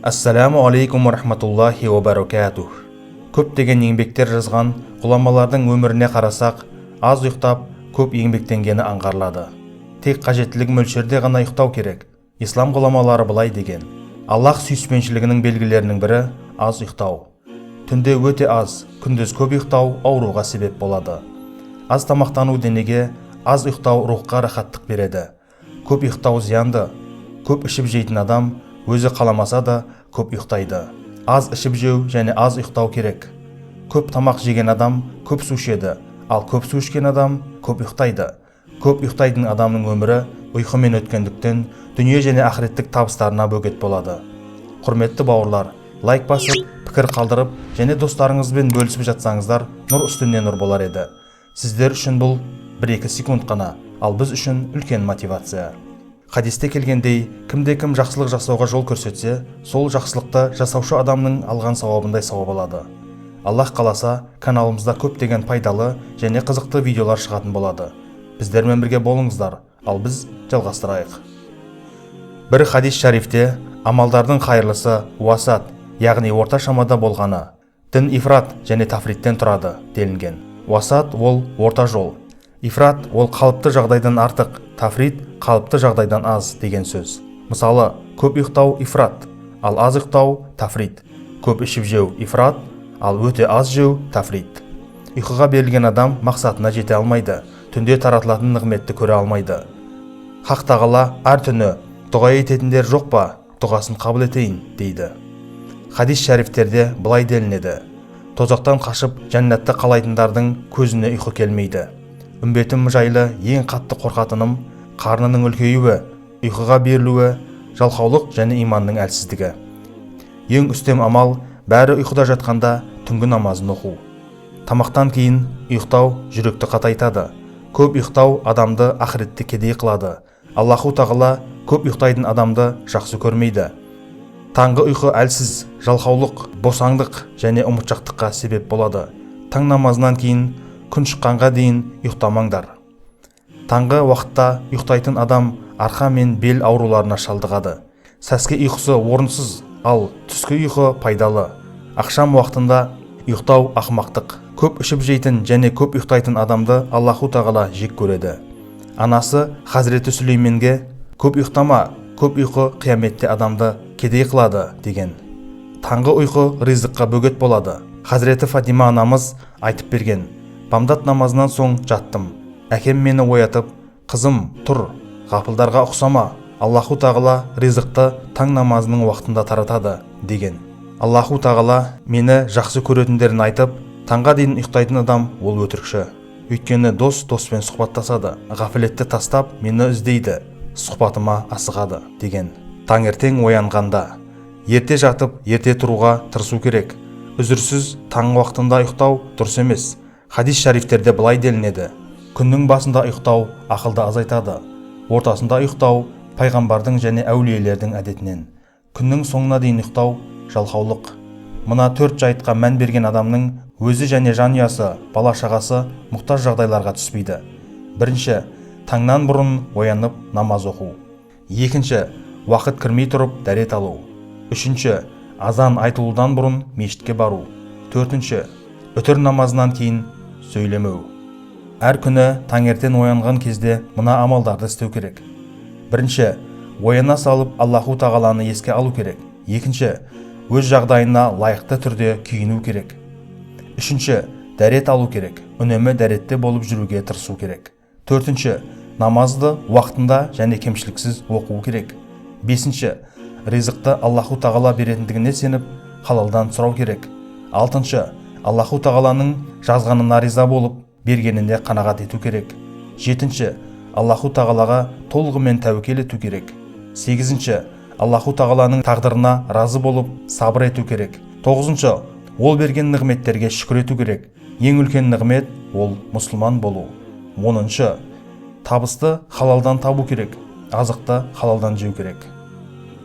Ассаламу алейкум ва рахматуллахи ва баракатух. Көптеген еңбектер жазған ғұламалардың өміріне қарасақ, аз ұйықтап, көп еңбектенгені аңғарылады. Тек қажеттілік мөлшерде ғана ұйықтау керек. Ислам ғұламалары былай деген: Аллах сүйіспеншілігінің белгілерінің бірі аз ұйықтау. Түнде өте аз, күндіз көп ұйықтау ауруға себеп болады. Аз тамақтану денеге, аз ұйықтау рухқа рахаттық береді. Көп ұйықтау зиянды. Көп ішіп жейтін адам өзі қаламаса да көп ұйықтайды. Аз ішіп жеу және аз ұйықтау керек. Көп тамақ жеген адам көп су ішеді, ал көп су ішкен адам көп ұйықтайды. Көп ұйықтайтын адамның өмірі ұйқымен өткендіктен дүние және ақыреттік табыстарына бөгет болады. Құрметті бауырлар, лайк басып, пікір қалдырып және достарыңызбен бөлісіп жатсаңыздар, нұр үстіне нұр болар еді. Сіздер үшін бұл 1-2 секунд қана, ал біз үшін үлкен мотивация. Хадисте келгендей, кімде-кім жақсылық жасауға жол көрсетсе, сол жақсылықты жасаушы адамның алған сауабындай сауап алады. Аллах қаласа, каналымызда көптеген пайдалы және қызықты видеолар шығатын болады. Біздермен бірге болыңыздар, ал біз жалғастырайық. Бір хадис шарифте амалдардың қайырлысы уасат, яғни орта шамада болғаны, дін ифрат және тафриттен тұрады делінген. Уасат ол орта жол, ифрат ол қалыпты жағдайдан артық, тафрит қалыпты жағдайдан аз деген сөз. Мысалы, көп ұйықтау ифрат, ал аз ұйықтау тафрит. Көп ішіп жеу ифрат, ал өте аз жеу тафрит. Ұйқыға берілген адам мақсатына жете алмайды, түнде таратылатын нығметті көре алмайды. Хақ тағала әр түні дұға ететіндер жоқ па, дұғасын қабыл етейін дейді. Хадис шәрифтерде былай делінеді: тозақтан қашып жәннатты қалайтындардың көзіне ұйқы келмейді. Үмбетім жайлы ең қатты қорқатыным қарнының үлкеюі, ұйқыға берілуі, жалқаулық және иманның әлсіздігі. Ең үстем амал бәрі ұйқыда жатқанда түнгі намазын оқу. Тамақтан кейін ұйықтау жүректі қатайтады. Көп ұйықтау адамды ақыретте кедей қылады. Аллаху тағала көп ұйықтайтын адамды жақсы көрмейді. Таңғы ұйқы әлсіз, жалқаулық, босаңдық және ұмытшақтыққа себеп болады. Таң намазынан кейін күн шыққанға дейін ұйықтамаңдар. Таңғы уақытта ұйықтайтын адам арқа мен бел ауруларына шалдығады. Сәске ұйқысы орынсыз, ал түскі ұйқы пайдалы. Ақшам уақытында ұйықтау ақымақтық. Көп ішіп жейтін және көп ұйықтайтын адамды Аллаху тағала жек көреді. Анасы Хазіреті Сүлейменге: көп ұйықтама, көп ұйқы қияметте адамды кедей қылады деген. Таңғы ұйқы ризыққа бөгет болады. Хазіреті Фатима анамыз айтып берген: бамдат намазынан соң жаттым. Әкем мені оятып: қызым, тұр, ғафылдарға ұқсама, Аллаху тағала ризықты таң намазының уақытында таратады деген. Аллаху тағала мені жақсы көретіндерін айтып, таңға дейін ұйықтайтын адам ол өтірікші. Өйткені доспен сұхбаттасады, ғафилетті тастап мені іздейді, сұхбатыма асығады деген. Таңертең оянғанда ерте жатып, ерте тұруға тырысу керек. Үзірсіз таң уақытында ұйықтау дұрыс емес. Хадис шарифтерде былай делінеді: күннің басында ұйықтау ақылды азайтады, ортасында ұйықтау пайғамбардың және әулиелердің әдетінен, күннің соңына дейін ұйықтау жалқаулық. Мына 4 жайтқа мән берген адамның өзі және жанұясы, бала-шағасы мұқтаж жағдайларға түспейді. Бірінші, таңнан бұрын оянып намаз оқу. Екінші, уақыт кірмей тұрып дәрет алу. Үшінші, азан айтылудан бұрын мешітке бару. Төртінші, үтір намазынан кейін сөйлемеу. Әр күні таңертең оянған кезде мына амалдарды істеу керек. Бірінші, ояна салып Аллаху тағаланы еске алу керек. Екінші, өз жағдайына лайықты түрде күйіну керек. Үшінші, дәрет алу керек. Үнемі дәретте болып жүруге тырысу керек. Төртінші, намазды уақытында және кемшіліксіз оқу керек. Бесінші, ризықты Аллаху тағала беретіндігіне сеніп, халалдан сұрау керек. Алтыншы, Аллаху тағаланың жазғанына риза болып, бергеніне қанағат ету керек. Жетінші, Аллаху тағалаға толығымен тәуекел ету керек. Сегізінші, Аллаху тағаланың тағдырына разы болып, сабыр ету керек. Тоғызыншы, ол берген нығметтерге шүкір ету керек. Ең үлкен нығмет ол мұсылман болу. Оныншы, табысты халалдан табу керек, азықты халалдан жеу керек.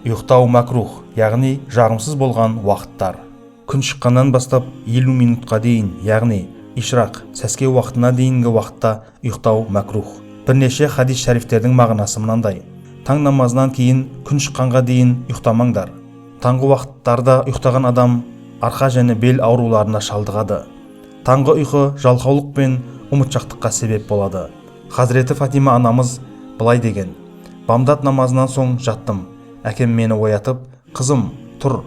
Ұйықтау макрух, яғни жағымсыз болған уақыттар. Күн шыққаннан бастап 50 минутқа дейін, яғни ишрақ, сәске уақытына дейінгі уақытта ұйықтау макрух. Бірнеше хадис шәрифтердің мағынасы мынандай: таң намазынан кейін күн шыққанға дейін ұйықтамаңдар. Таңғы уақыттарда ұйықтаған адам арқа және бел ауруларына шалдығады. Таңғы ұйқы жалқаулық пен ұмытшақтыққа себеп болады. Хазіреті Фатима анамыз былай деген: бамдат намазынан соң жаттым. Әкем мені оятып: қызым, тұр,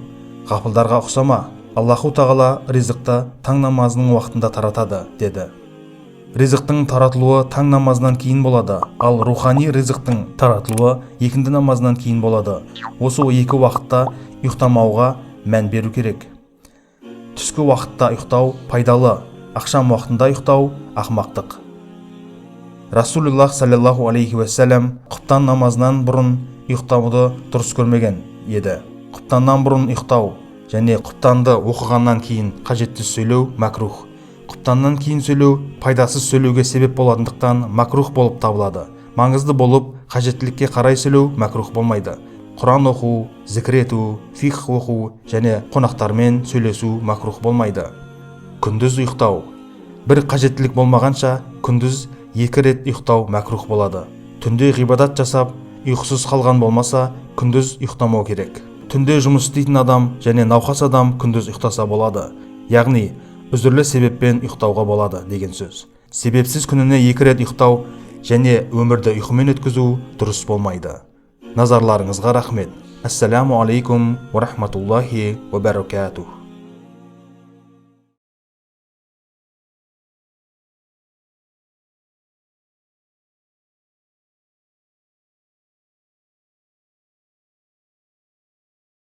ғафылдарға ұқсама, Аллаху тағала ризықты таң намазының уақытында таратады, деді. Ризықтың таратылуы таң намазынан кейін болады, ал рухани ризықтың таратылуы екінді намазынан кейін болады. Осы екі уақытта ұйықтамауға мән беру керек. Түскі уақытта ұйықтау пайдалы, ақшам уақытында ұйықтау ақымақтық. Расулуллах саллаллаху алейхи уассалам құптан намазынан бұрын ұйықтауды дұрыс көрмеген еді. Құптаннан бұрын ұйықтау және құптанды оқығаннан кейін қажетті сөйлеу макрух. Құптаннан кейін сөйлеу пайдасыз сөйлеуге себеп болатындықтан макрух болып табылады. Маңызды болып қажеттілікке қарай сөйлеу макрух болмайды. Құран оқу, зікір ету, фиқх оқу және қонақтармен сөйлесу макрух болмайды. Күндіз ұйықтау. Бір қажеттілік болмағанша күндіз 2 рет ұйықтау макрух болады. Түнде ғибадат жасап, ұйқысыз қалған болмаса, күндіз ұйықтамау керек. Түнде жұмыс істейтін адам және науқас адам күндіз ұйықтаса болады. Яғни, үзірлі себеппен ұйықтауға болады деген сөз. Себепсіз күніне 2 рет ұйықтау және өмірді ұйқымен өткізу дұрыс болмайды. Назарларыңызға рахмет. Ассаламу алейкум ва рахматуллахи ва баракатух.